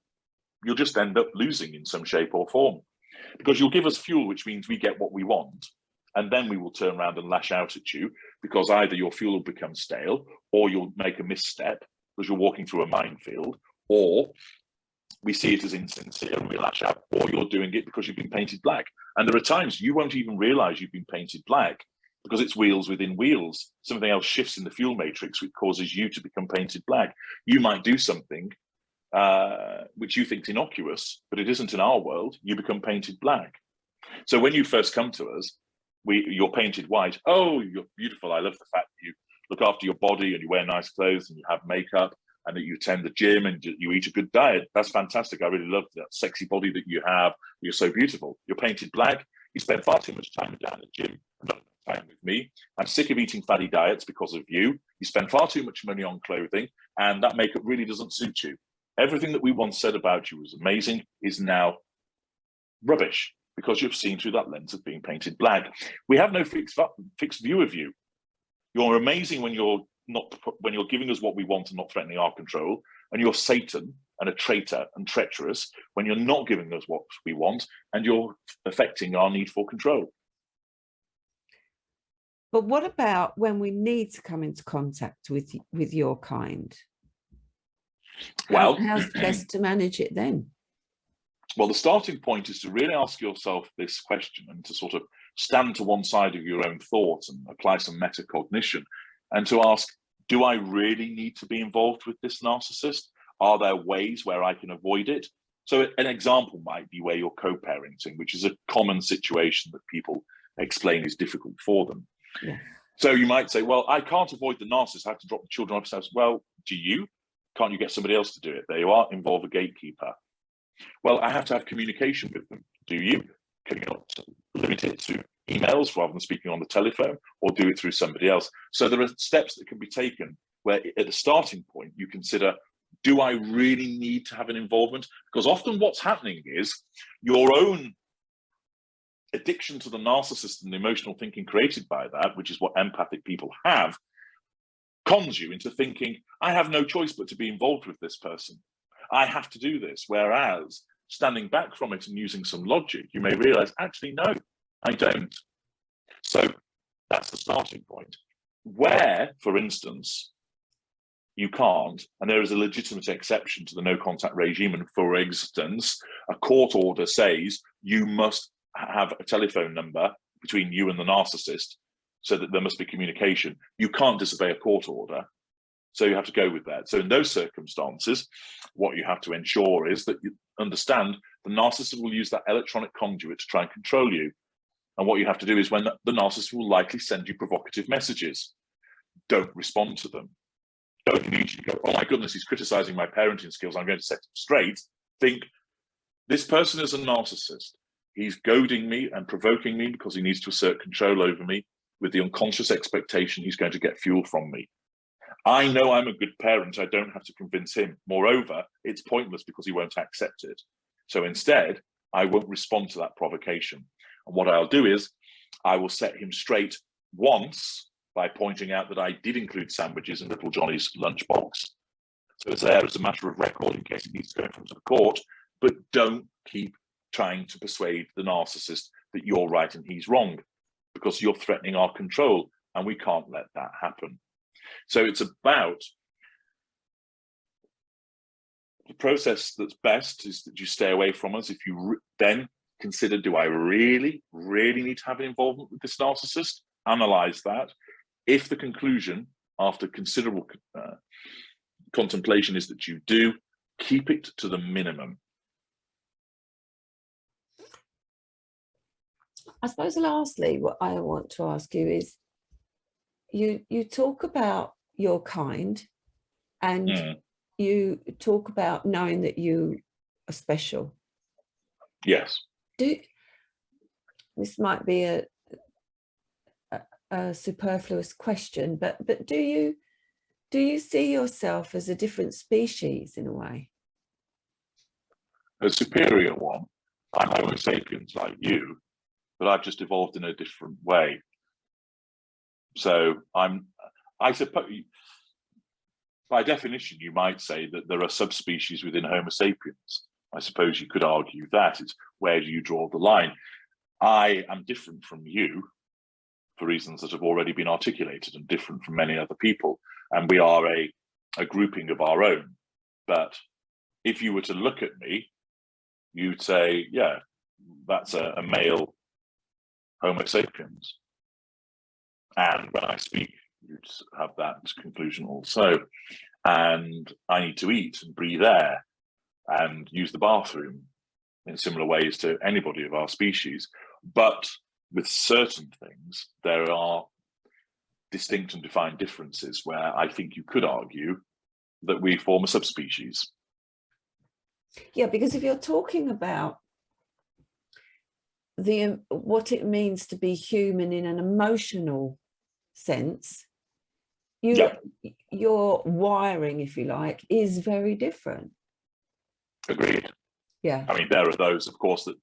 You'll just end up losing in some shape or form, because you'll give us fuel, which means we get what we want. And then we will turn around and lash out at you, because either your fuel will become stale, or you'll make a misstep because you're walking through a minefield, or we see it as insincere and we lash out, or you're doing it because you've been painted black. And there are times you won't even realize you've been painted black, because it's wheels within wheels. Something else shifts in the fuel matrix, which causes you to become painted black. You might do something which you think is innocuous, but it isn't in our world. You become painted black. So when you first come to us, you're painted white. Oh, you're beautiful. I love the fact that you look after your body and you wear nice clothes and you have makeup and that you attend the gym and you eat a good diet. That's fantastic. I really love that sexy body that you have. You're so beautiful. You're painted black. You spend far too much time down the gym and not enough time with me. I'm sick of eating fatty diets because of you. You spend far too much money on clothing, and that makeup really doesn't suit you. Everything that we once said about you was amazing is now rubbish, because you've seen through that lens of being painted black. We have no fixed view of you. You're amazing when you're giving us what we want and not threatening our control, and you're Satan and a traitor and treacherous when you're not giving us what we want and you're affecting our need for control. But what about when we need to come into contact with your kind? Well, how's best to manage it then? Well, the starting point is to really ask yourself this question and to sort of stand to one side of your own thoughts and apply some metacognition, and to ask, do I really need to be involved with this narcissist? Are there ways where I can avoid it? So an example might be where you're co-parenting, which is a common situation that people explain is difficult for them. Yeah. So you might say, well, I can't avoid the narcissist. I have to drop the children off his house. Well, do you? Can't you get somebody else to do it? There you are, involve a gatekeeper. Well, I have to have communication with them. Do you? Can you not limit it to emails rather than speaking on the telephone, or do it through somebody else? So there are steps that can be taken where at the starting point you consider, do I really need to have an involvement? Because often what's happening is your own addiction to the narcissist and the emotional thinking created by that, which is what empathic people have, cons you into thinking, I have no choice but to be involved with this person. I have to do this. Whereas standing back from it and using some logic, you may realize, actually, no, I don't. So that's the starting point. Where, for instance, you can't, and there is a legitimate exception to the no contact regime, and for instance, a court order says you must have a telephone number between you and the narcissist so that there must be communication. You can't disobey a court order. So you have to go with that. So in those circumstances, what you have to ensure is that you understand the narcissist will use that electronic conduit to try and control you. And what you have to do is, when the narcissist will likely send you provocative messages, don't respond to them. Don't immediately go, oh my goodness, he's criticizing my parenting skills, I'm going to set him straight. Think, this person is a narcissist. He's goading me and provoking me because he needs to assert control over me with the unconscious expectation he's going to get fuel from me. I know I'm a good parent. I don't have to convince him. Moreover, it's pointless because he won't accept it. So instead, I won't respond to that provocation. And what I'll do is I will set him straight once by pointing out that I did include sandwiches in little Johnny's lunchbox. So it's there as a matter of record in case it needs to go in front of the court, but don't keep trying to persuade the narcissist that you're right and he's wrong, because you're threatening our control, and we can't let that happen. So it's about the process that's best is that you stay away from us. If you then consider, do I really need to have an involvement with this narcissist? Analyze that. If the conclusion after considerable contemplation is that you do, keep it to the minimum. I suppose lastly, what I want to ask you is, you talk about your kind, and you talk about knowing that you are special. Yes. This might be a superfluous question, but do you see yourself as a different species in a way? A superior one. I'm Homo sapiens like you, but I've just evolved in a different way. So I suppose, by definition, you might say that there are subspecies within Homo sapiens. I suppose you could argue that. It's where do you draw the line? I am different from you for reasons that have already been articulated, and different from many other people. And we are a grouping of our own. But if you were to look at me, you'd say, yeah, that's a male Homo sapiens. And when I speak, you'd have that conclusion also. And I need to eat and breathe air and use the bathroom in similar ways to anybody of our species. But with certain things, there are distinct and defined differences where I think you could argue that we form a subspecies. Yeah, because if you're talking about what it means to be human in an emotional sense, your wiring, if you like, is very different. Agreed. Yeah. I mean, there are those, of course, that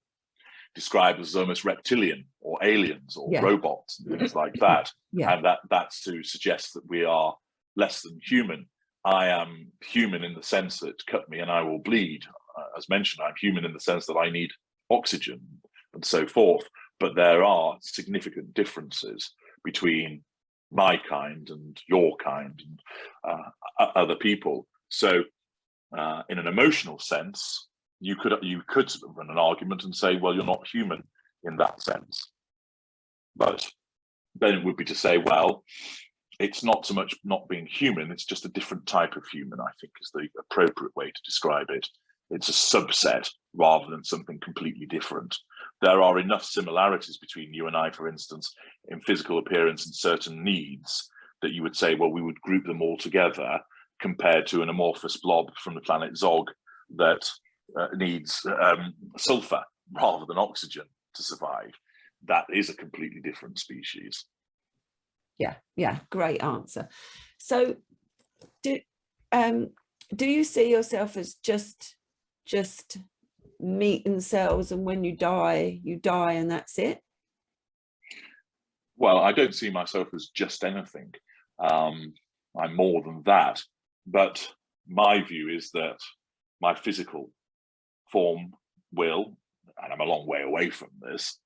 describe us as almost reptilian or aliens or robots and things like that. And that's to suggest that we are less than human. I am human in the sense that cut me and I will bleed. As mentioned, I'm human in the sense that I need oxygen and so forth. But there are significant differences between my kind and your kind and other people. So in an emotional sense, you could run an argument and say, well, you're not human in that sense. But then it would be to say, well, it's not so much not being human, it's just a different type of human, I think is the appropriate way to describe it. It's a subset rather than something completely different. there are enough similarities between you and I, for instance, in physical appearance and certain needs, that you would say, well, we would group them all together, compared to an amorphous blob from the planet Zog that needs sulfur rather than oxygen to survive. That is a completely different species. Yeah, great answer. So do you see yourself as just meat and cells, and when you die and that's it? Well, I don't see myself as just anything. I'm more than that. But my view is that my physical form will, and I'm a long way away from this,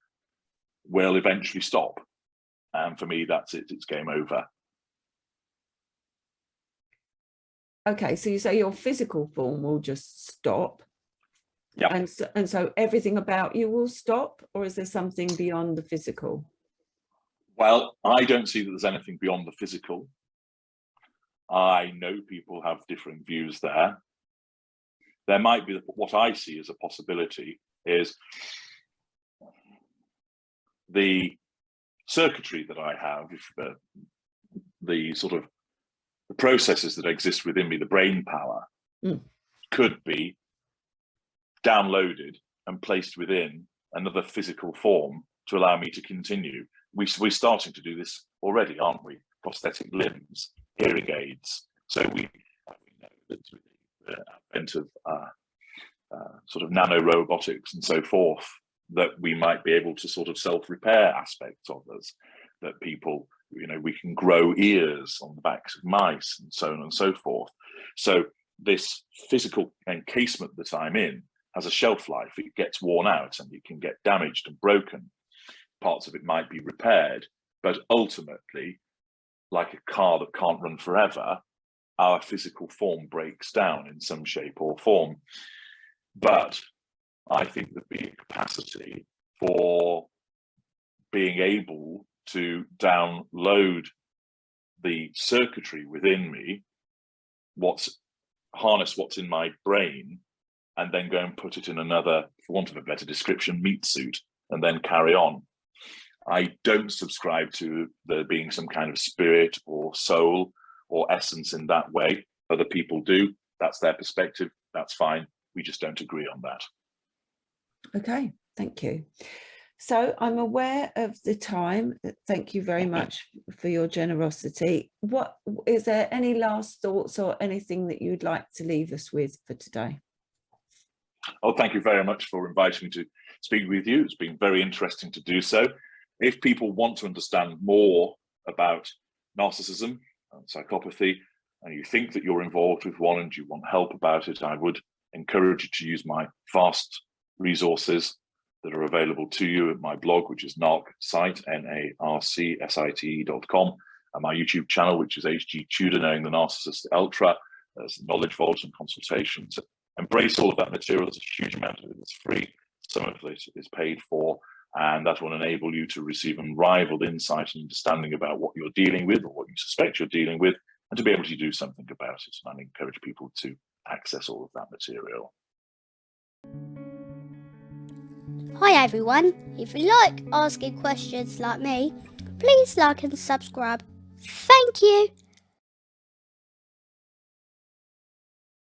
will eventually stop. And for me, that's it. It's game over. Okay, so you say your physical form will just stop. Yeah. And so everything about you will stop, or is there something beyond the physical? Well, I don't see that there's anything beyond the physical. I know people have different views there. There might be, what I see as a possibility is the circuitry that I have, the sort of the processes that exist within me, the brain power, could be downloaded and placed within another physical form to allow me to continue. We're starting to do this already, aren't we? Prosthetic limbs, hearing aids. So we know that with the advent of sort of nanorobotics and so forth, that we might be able to sort of self-repair aspects of us, that people, we can grow ears on the backs of mice and so on and so forth. So this physical encasement that I'm in has a shelf life. It gets worn out and it can get damaged and broken. Parts of it might be repaired, but ultimately, like a car that can't run forever, our physical form breaks down in some shape or form. But I think there'd be a capacity for being able to download the circuitry within me, harness what's in my brain, and then go and put it in another, for want of a better description, meat suit, and then carry on. I don't subscribe to there being some kind of spirit or soul or essence in that way. Other people do. That's their perspective. That's fine. We just don't agree on that. Okay, thank you. So I'm aware of the time. Thank you very much for your generosity. What is there any last thoughts or anything that you'd like to leave us with for today? Oh, thank you very much for inviting me to speak with you. It's been very interesting to do so. If people want to understand more about narcissism and psychopathy, and you think that you're involved with one and you want help about it, I would encourage you to use my FAST resources that are available to you at my blog, which is narcsite, narcsit.com, and my YouTube channel, which is HG Tudor, Knowing the Narcissist Ultra. There's knowledge vault and consultations. Embrace all of that material. There's a huge amount of it that's free. Some of it is paid for, and that will enable you to receive unrivaled insight and understanding about what you're dealing with or what you suspect you're dealing with, and to be able to do something about it. And I encourage people to access all of that material. Hi everyone, if you like asking questions like me, please like and subscribe. Thank you.